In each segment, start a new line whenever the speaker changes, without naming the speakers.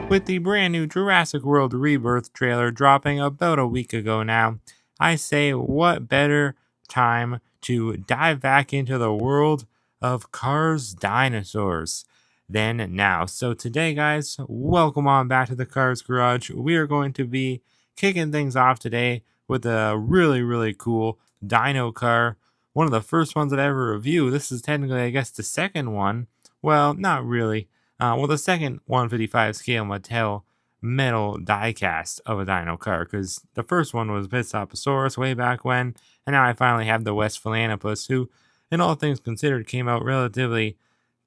with the brand new Jurassic World Rebirth trailer dropping about a week ago now. I say, what better time to dive back into the world of Cars Dinosaurs than now? So, today, guys, welcome on back to the Cars Garage. We are going to be kicking things off today with a really cool dino car. One of the first ones that I ever reviewed. This is technically, I guess, the second one. Well, not really. The second 155 scale Mattel metal diecast of a dino car, because the first one was Pixar way back when, and now I finally have the Westfalanapus, who, in all things considered, came out relatively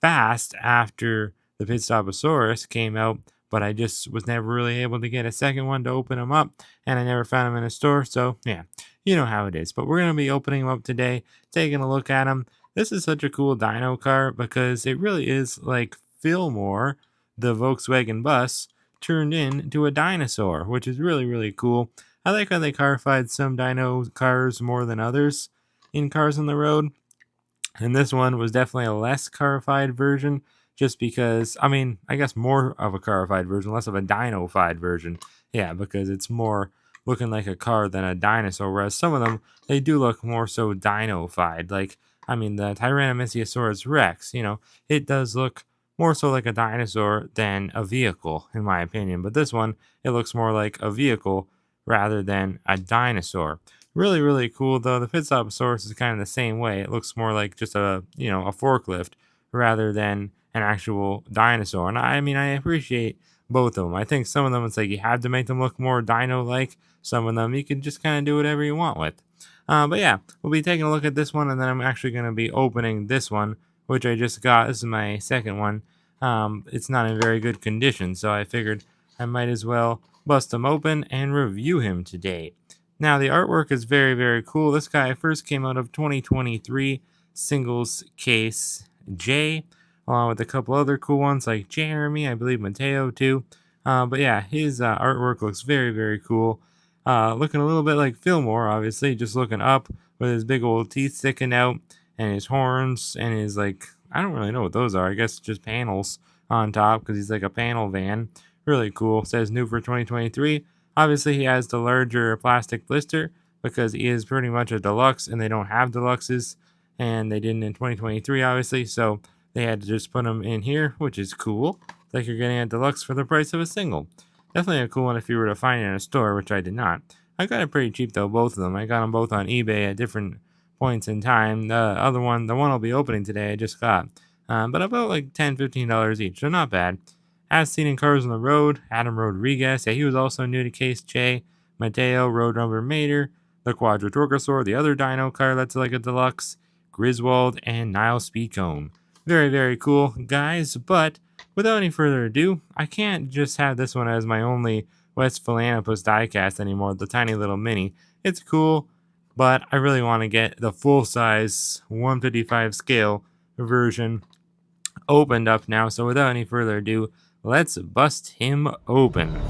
fast after the Pixar came out, but I just was never really able to get a second one to open them up, and I never found them in a store, so yeah, you know how it is. But we're going to be opening them up today, taking a look at them. This is such a cool dino car because it really is like Fillmore, the Volkswagen bus, turned into a dinosaur, which is really cool. I like how they carified some dino cars more than others in Cars on the Road. And this one was definitely a less carified version, just because, I mean, I guess more of a carified version, less of a dino-fied version. Yeah, because it's more looking like a car than a dinosaur, whereas some of them, they do look more so dino-fied. Like, I mean, the Tyrannosaurus Rex, it does look more so like a dinosaur than a vehicle, in my opinion. But this one, it looks more like a vehicle rather than a dinosaur. Really cool though. The Pixar is kind of the same way. It looks more like just a forklift rather than an actual dinosaur. And I mean, I appreciate both of them. I think some of them it's like you have to make them look more dino-like. Some of them you can just kind of do whatever you want with. But yeah, we'll be taking a look at this one, and then I'm actually going to be opening this one, which I just got. This is my second one. It's not in very good condition, so I figured I might as well bust him open and review him today. Now, the artwork is very cool. This guy first came out of 2023 Singles Case J, along with a couple other cool ones like Jeremy, I believe Mateo too. But yeah, his artwork looks very cool. Looking a little bit like Fillmore, obviously, just looking up with his big old teeth sticking out and his horns and his, like, I don't really know what those are. I guess just panels on top because he's like a panel van. Really cool. It says new for 2023. Obviously, he has the larger plastic blister because he is pretty much a deluxe and they don't have deluxes. And they didn't in 2023, obviously. So they had to just put them in here, which is cool. It's like you're getting a deluxe for the price of a single. Definitely a cool one if you were to find it in a store, which I did not. I got it pretty cheap though, both of them. I got them both on eBay at different points in time. The one I'll be opening today, I just got. But about like $10-15 each, so not bad. As seen in Cars on the Road, Adam Rodriguez, yeah, he was also new to Case J. Mateo, Roadrunner Mater, the Quadratorchosaur, the other dino car that's like a deluxe, Griswold, and Niles Speedcone. Very cool, guys, but without any further ado, I can't just have this one as my only Westfalanapus diecast anymore, the tiny little mini. It's cool, but I really want to get the full-size 155 scale version opened up now, so without any further ado, let's bust him open.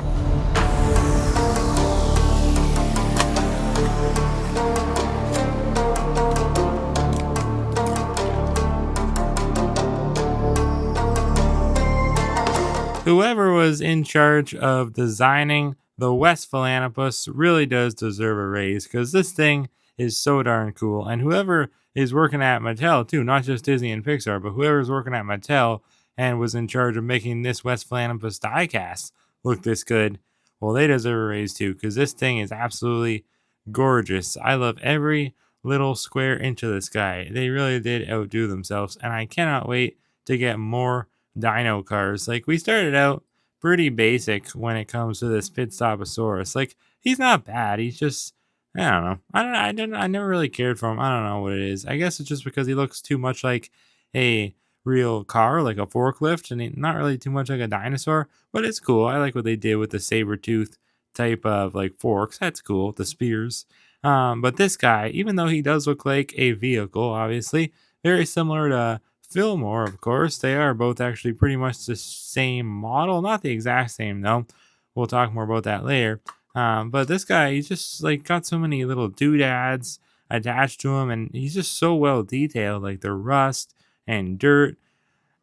Whoever was in charge of designing the Westfalanapus really does deserve a raise, because this thing is so darn cool. And whoever is working at Mattel too, not just Disney and Pixar, but whoever's working at Mattel and was in charge of making this Westfalanapus diecast look this good, well, they deserve a raise too, because this thing is absolutely gorgeous. I love every little square inch of this guy. They really did outdo themselves, and I cannot wait to get more dino cars. Like, we started out pretty basic when it comes to this Pitstoposaurus. Like, he's not bad. He's just, I don't know. I never really cared for him. I don't know what it is. I guess it's just because he looks too much like a real car, like a forklift, and not really too much like a dinosaur, but it's cool. I like what they did with the saber tooth type of like forks. That's cool. The spears. But this guy, even though he does look like a vehicle, obviously, very similar to Fillmore, of course. They are both actually pretty much the same model. Not the exact same, though. We'll talk more about that later. But this guy, he's just like got so many little doodads attached to him, and he's just so well detailed, like the rust and dirt.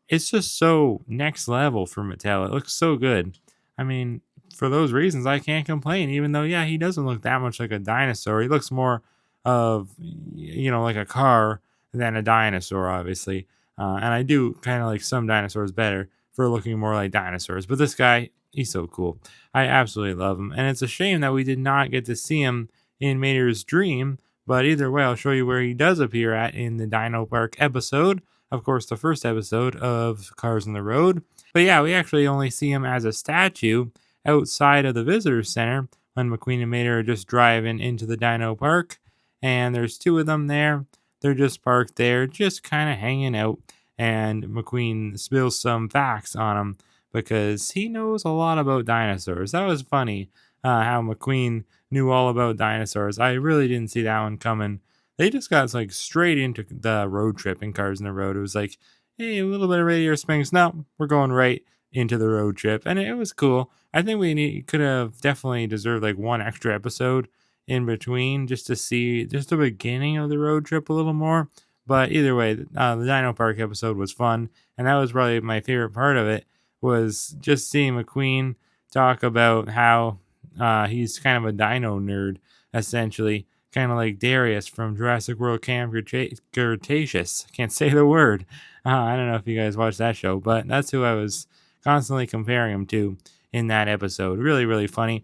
It's just so next level for Mattel. It looks so good. I mean, for those reasons, I can't complain. Even though, yeah, he doesn't look that much like a dinosaur. He looks more of, like a car than a dinosaur, obviously. And I do kind of like some dinosaurs better for looking more like dinosaurs. But this guy, he's so cool. I absolutely love him. And it's a shame that we did not get to see him in Mater's Dream. But either way, I'll show you where he does appear at in the Dino Park episode. Of course, the first episode of Cars on the Road. But yeah, we actually only see him as a statue outside of the visitor center when McQueen and Mater are just driving into the Dino Park. And there's two of them there. They're just parked there, just kind of hanging out. And McQueen spills some facts on him because he knows a lot about dinosaurs. That was funny how McQueen knew all about dinosaurs. I really didn't see that one coming. They just got like straight into the road trip in Cars in the Road. It was like, hey, a little bit of Radiator Springs. No, we're going right into the road trip. And it was cool. I think we could have definitely deserved like one extra episode in between just to see just the beginning of the road trip a little more. But either way, the Dino Park episode was fun. And that was probably my favorite part of it, was just seeing McQueen talk about how he's kind of a dino nerd, essentially. Kind of like Darius from Jurassic World Camp Cretaceous. Can't say the word. I don't know if you guys watched that show, but that's who I was constantly comparing him to in that episode. Really, really funny.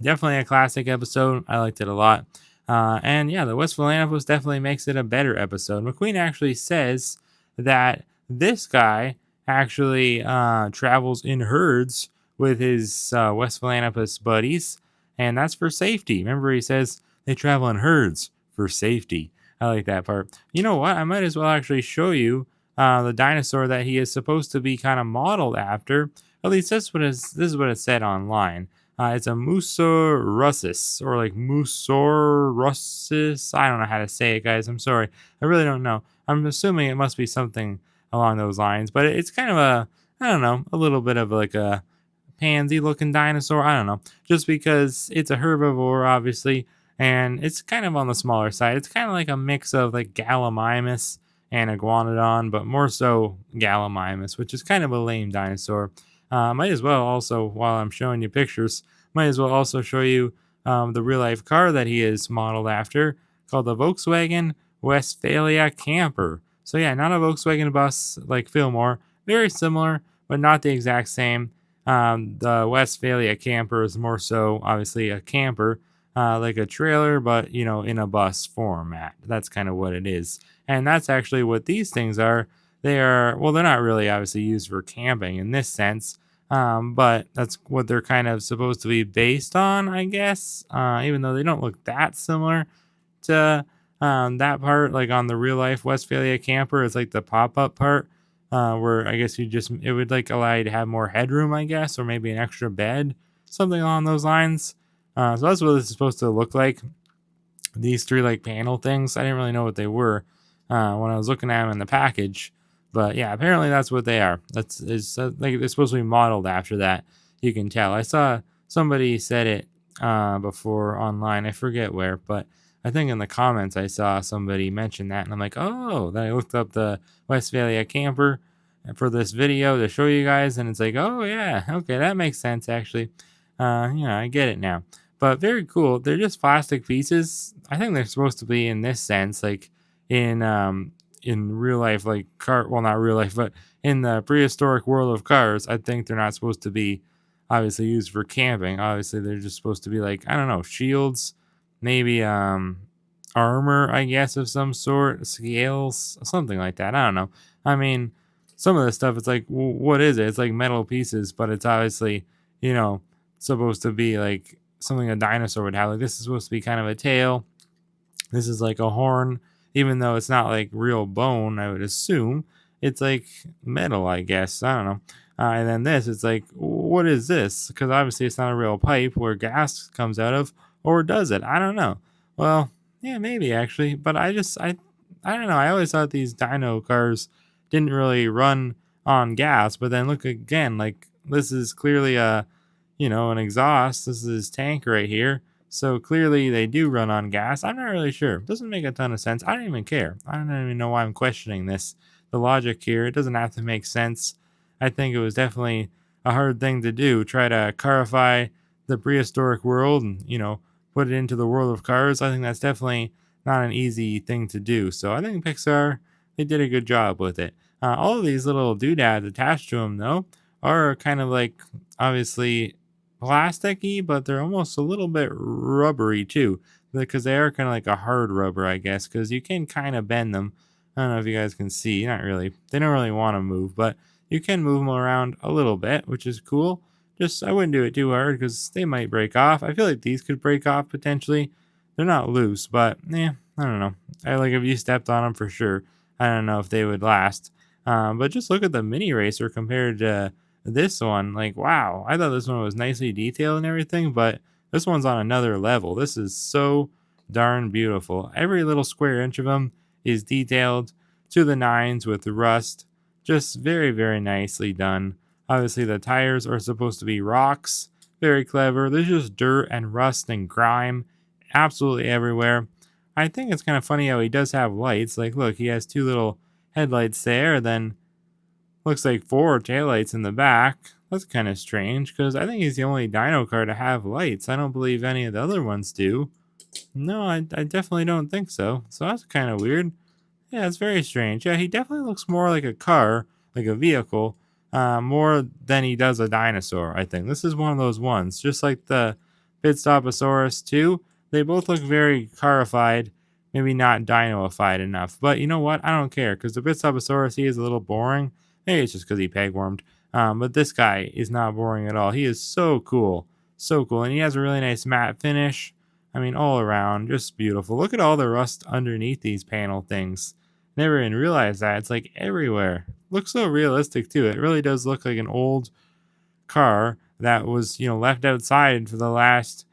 Definitely a classic episode. I liked it a lot. And yeah, the Westfalanapus definitely makes it a better episode. McQueen actually says that this guy actually travels in herds with his Westfalanapus buddies, and that's for safety. Remember, he says they travel in herds for safety. I like that part. You know what? I might as well actually show you the dinosaur that he is supposed to be kind of modeled after. At least this is what it said online. It's a Mussorussus, or like Mussorussus. I don't know how to say it, guys. I'm sorry. I really don't know. I'm assuming it must be something along those lines. But it's kind of I don't know, a little bit of like a pansy looking dinosaur. I don't know. Just because it's a herbivore, obviously, and it's kind of on the smaller side. It's kind of like a mix of like Gallimimus and Iguanodon, but more so Gallimimus, which is kind of a lame dinosaur. Might as well also, while I'm showing you pictures, might as well also show you the real life car that he is modeled after, called the Volkswagen Westphalia Camper. So yeah, not a Volkswagen bus like Fillmore, very similar, but not the exact same. The Westphalia Camper is more so obviously a camper, like a trailer, but in a bus format. That's kind of what it is. And that's actually what these things are. They're not really obviously used for camping in this sense, but that's what they're kind of supposed to be based on, I guess, even though they don't look that similar to that part, like on the real life Westphalia camper. It's like the pop-up part, where I guess it would like allow you to have more headroom, I guess, or maybe an extra bed, something along those lines. So that's what this is supposed to look like. These three like panel things, I didn't really know what they were when I was looking at them in the package. But yeah, apparently that's what they are. It's like they're supposed to be modeled after that. You can tell. I saw somebody said it before online. I forget where, but I think in the comments I saw somebody mention that, and I'm like, oh. Then I looked up the Westphalia camper for this video to show you guys, and it's like, oh yeah, okay, that makes sense actually. Yeah, I get it now. But very cool. They're just plastic pieces. I think they're supposed to be in this sense, like in real life, like not real life, but in the prehistoric world of cars. I think they're not supposed to be obviously used for camping. Obviously, they're just supposed to be like, I don't know, shields, maybe armor, I guess, of some sort, scales, something like that. I don't know. I mean, some of the stuff, it's like, what is it? It's like metal pieces, but it's obviously, supposed to be like something a dinosaur would have. Like, this is supposed to be kind of a tail. This is like a horn, even though it's not like real bone, I would assume. It's like metal, I guess. I don't know. And then this, it's like, what is this? Because obviously it's not a real pipe where gas comes out of, or does it? I don't know. Well, yeah, maybe actually. But I don't know. I always thought these dino cars didn't really run on gas. But then look again, like this is clearly an exhaust. This is his tank right here. So clearly they do run on gas. I'm not really sure. It doesn't make a ton of sense. I don't even care. I don't even know why I'm questioning this. The logic here, it doesn't have to make sense. I think it was definitely a hard thing to do. Try to carify the prehistoric world and, put it into the world of cars. I think that's definitely not an easy thing to do. So I think Pixar, they did a good job with it. All of these little doodads attached to them, though, are kind of like obviously plasticky, but they're almost a little bit rubbery too, because they are kind of like a hard rubber, I guess, because you can kind of bend them. I don't know if you guys can see. Not really. They don't really want to move, but you can move them around a little bit, which is cool. Just I wouldn't do it too hard because they might break off. I feel like these could break off potentially. They're not loose, but I don't know. I like if you stepped on them for sure. I don't know if they would last. But just look at the mini racer compared to this one. Like, wow, I thought this one was nicely detailed and everything, but this one's on another level. This is so darn beautiful. Every little square inch of them is detailed to the nines with rust. Just very, very nicely done. Obviously, the tires are supposed to be rocks. Very clever. There's just dirt and rust and grime absolutely everywhere. I think it's kind of funny how he does have lights. Like, look, he has two little headlights there, then looks like four taillights in the back. That's kind of strange because I think he's the only dino car to have lights. I don't believe any of the other ones do. No, I definitely don't think so. So that's kind of weird. Yeah, it's very strange. Yeah, he definitely looks more like a car, like a vehicle, more than he does a dinosaur, I think. This is one of those ones. Just like the Pitstoposaurus, too. They both look very carified, maybe not dinoified enough. But you know what? I don't care, because the Pitstoposaurus, he is a little boring. Maybe it's just because he pegwormed. But this guy is not boring at all. He is so cool. So cool. And he has a really nice matte finish. I mean, all around, just beautiful. Look at all the rust underneath these panel things. Never even realized that. It's like everywhere. Looks so realistic too. It really does look like an old car that was, left outside for the last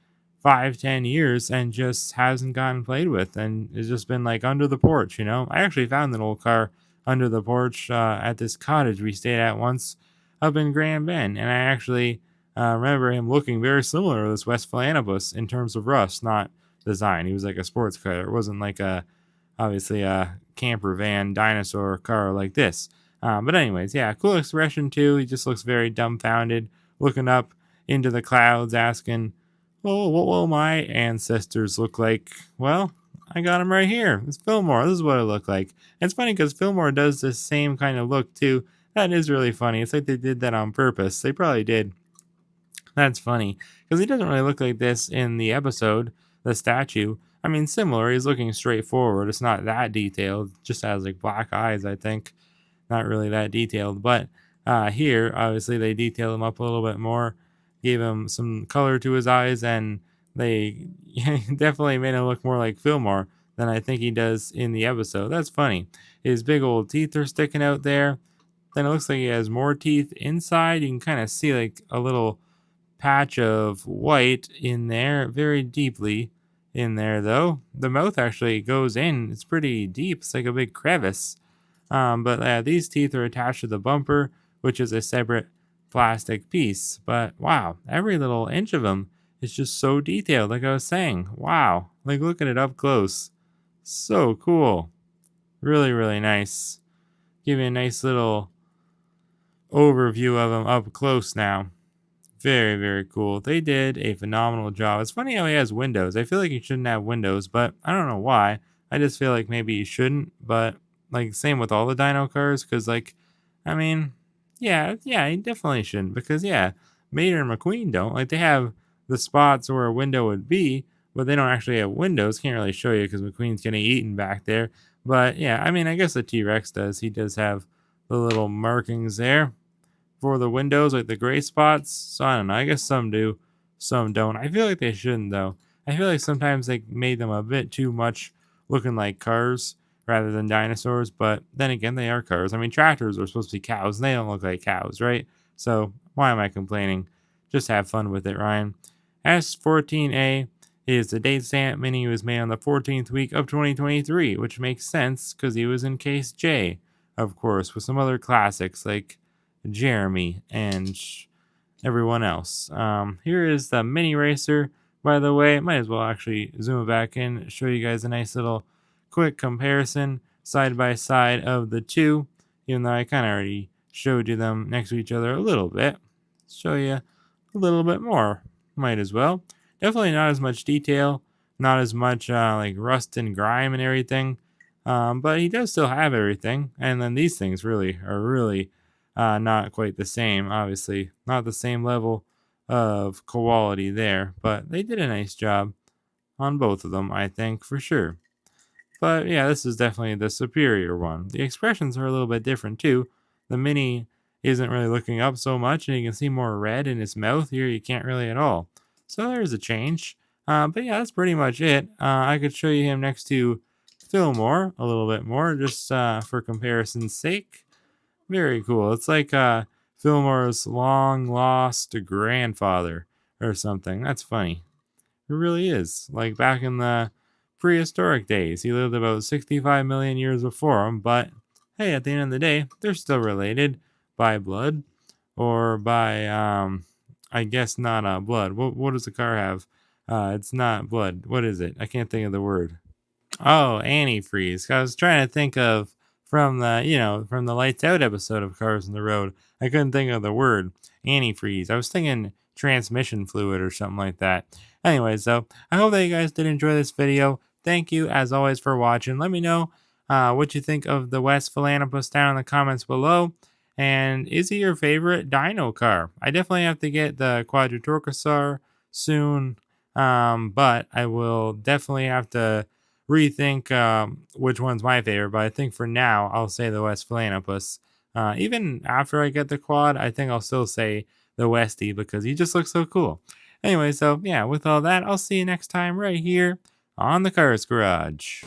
5-10 years and just hasn't gotten played with and it's just been like under the porch. I actually found an old car under the porch at this cottage we stayed at once up in Grand Bend, and I actually remember him looking very similar to this Westfalanapus in terms of rust, not design. He was like a sports car. It wasn't like obviously a camper van dinosaur car like this. But anyways, yeah, cool expression too. He just looks very dumbfounded, looking up into the clouds, asking, "Oh, what will my ancestors look like?" Well, I got him right here. It's Fillmore. This is what it looked like. And it's funny because Fillmore does this same kind of look too. That is really funny. It's like they did that on purpose. They probably did. That's funny because he doesn't really look like this in the episode, the statue. I mean, similar. He's looking straight forward. It's not that detailed. Just has like black eyes, I think. Not really that detailed. But here, obviously, they detailed him up a little bit more, gave him some color to his eyes, and they definitely made him look more like Fillmore than I think he does in the episode. That's funny. His big old teeth are sticking out there. Then it looks like he has more teeth inside. You can kind of see like a little patch of white in there, very deeply in there, though. The mouth actually goes in. It's pretty deep. It's like a big crevice. But these teeth are attached to the bumper, which is a separate plastic piece. But wow, every little inch of them is just so detailed. Like I was saying, wow. Like look at it up close. So cool. Really, really nice. Give you a nice little overview of them up close now. Very, very cool. They did a phenomenal job. It's funny how he has windows. I feel like he shouldn't have windows, but I don't know why. I just feel like maybe he shouldn't, but like same with all the dino cars, because like, I mean, yeah, he definitely shouldn't, because yeah, Mater and McQueen don't. Like they have the spots where a window would be, but they don't actually have windows. Can't really show you because McQueen's getting eaten back there. But yeah, I mean, I guess the T-Rex does. He does have the little markings there for the windows, like the gray spots. So I don't know. I guess some do, some don't. I feel like they shouldn't though. I feel like sometimes they made them a bit too much looking like cars rather than dinosaurs. But then again, they are cars. I mean, tractors are supposed to be cows, and they don't look like cows, right? So why am I complaining? Just have fun with it, Ryan. S14A is the date stamp, meaning he was made on the 14th week of 2023, which makes sense because he was in case J, of course, with some other classics like Jeremy and everyone else. Here is the mini racer, by the way. Might as well actually zoom it back in, show you guys a nice little quick comparison side by side of the two, even though I kind of already showed you them next to each other a little bit. show you a little bit more. Might as well. Definitely not as much detail, not as much like rust and grime and everything. But he does still have everything. And then these things really are really not quite the same. Obviously, not the same level of quality there. But they did a nice job on both of them, I think, for sure. But yeah, this is definitely the superior one. The expressions are a little bit different too. The mini isn't really looking up so much, and you can see more red in his mouth. Here, you can't really at all. So there's a change. But yeah, that's pretty much it. I could show you him next to Fillmore a little bit more, just for comparison's sake. Very cool. It's like Fillmore's long lost grandfather or something. That's funny. It really is. Like back in the prehistoric days, he lived about 65 million years before him, but hey, at the end of the day, they're still related by blood or by, I guess not blood. What does the car have? It's not blood. What is it? I can't think of the word. Oh, antifreeze. I was trying to think of from the Lights Out episode of Cars on the Road. I couldn't think of the word antifreeze. I was thinking transmission fluid or something like that. Anyway, so I hope that you guys did enjoy this video. Thank you as always for watching. Let me know what you think of the Westfalanapus down in the comments below. And is he your favorite dino car? I definitely have to get the Quadratorcosaur soon. But I will definitely have to rethink which one's my favorite, but I think for now I'll say the Westfalanapus. Even after I get the quad, I think I'll still say the Westie because he just looks so cool. Anyway, so yeah, with all that, I'll see you next time right here on the Cars Garage.